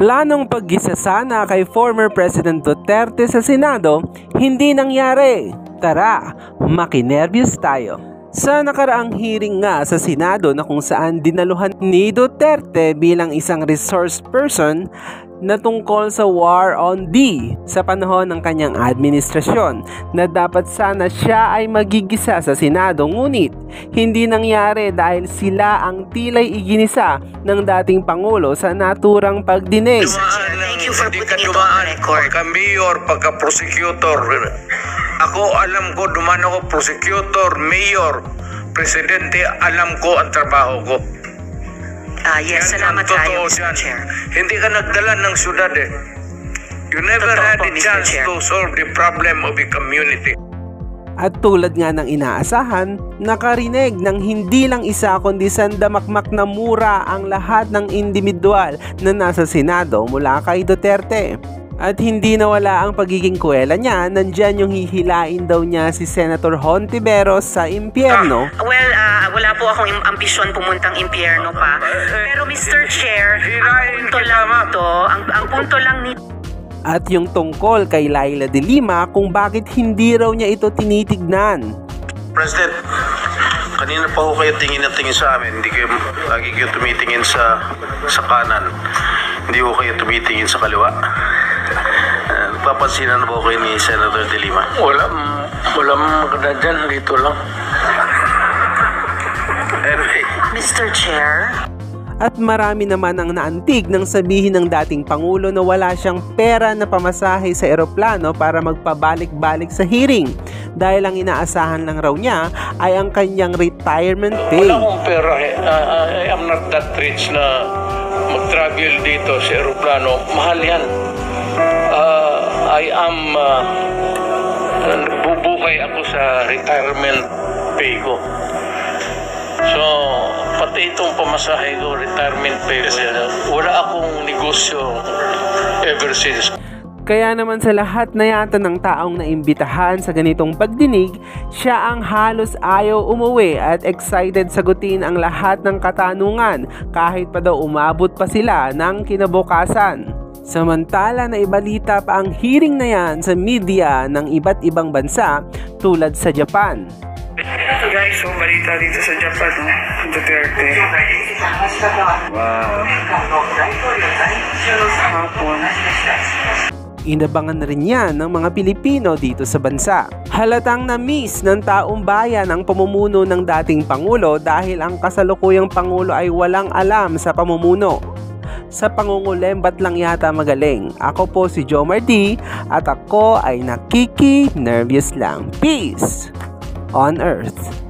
Planong paggisa sana kay former President Duterte sa Senado, hindi nangyari. Tara, makinervyos tayo. Sa nakaraang hearing nga sa Senado na kung saan dinaluhan ni Duterte bilang isang resource person na tungkol sa war on D sa panahon ng kanyang administrasyon na dapat sana siya ay magigisa sa Senado, ngunit hindi nangyari dahil sila ang tila'y iginisa ng dating Pangulo sa naturang pagdinig. Thank you for putting it on record. Pagka-mayor, pagka-prosecutor, ako alam ko, duman ako prosecutor, mayor, presidente, alam ko ang trabaho ko. Yes, salamat kayo, Mr. Chair. Hindi ka nagdala ng syudad eh. You never had a chance to solve the problem of the community. At tulad nga ng inaasahan, nakarinig ng hindi lang isa kundi sandamakmak na mura ang lahat ng individual na nasa Senado mula kay Duterte. At hindi nawala ang pagiging kuwela niya, nandyan yung hihilain daw niya si Senator Hontiveros sa impyerno. Wala po akong ambisyon pumuntang impyerno pa. Pero Mr. Chair, ang punto lang nito. At yung tungkol kay Laila de Lima kung bakit hindi raw niya ito tinitignan. President, kanina pa ho kayo tingin na tingin sa amin. Hindi kayo lagi kayo tumitingin sa kanan. Hindi ho kayo tumitingin sa kaliwa. Papansinan na po kayo ni Senator de Lima? Walang maganda dyan, dito lang. Anyway. Mr. Chair? At marami naman ang naantig nang sabihin ng dating Pangulo na wala siyang pera na pamasahe sa eroplano para magpabalik-balik sa hearing dahil ang inaasahan lang raw niya ay ang kanyang retirement pay. Wala akong pera. I am not that rich na mag-travel dito sa eroplano. Mahal yan. I am nagbubukay ako sa retirement pay ko. So, pati itong pamasahe ko, retirement pay ko, wala akong negosyo ever since. Kaya naman sa lahat na yata ng taong naimbitahan sa ganitong pagdinig, siya ang halos ayaw umuwi at excited sagutin ang lahat ng katanungan kahit pa daw umabot pa sila ng kinabukasan. Samantala na ibalita pa ang hearing na yan sa media ng iba't ibang bansa tulad sa Japan. Ito guys, so balita dito sa Japan, Duterte. Wow. Hapon. Inabangan na rin yan ng mga Pilipino dito sa bansa. Halatang na-miss ng taong bayan ang pamumuno ng dating Pangulo dahil ang kasalukuyang Pangulo ay walang alam sa pamumuno. Sa pangungulembat lang yata magaling. Ako po si Jomar D at ako ay nakiki-nervyos lang. Peace on Earth.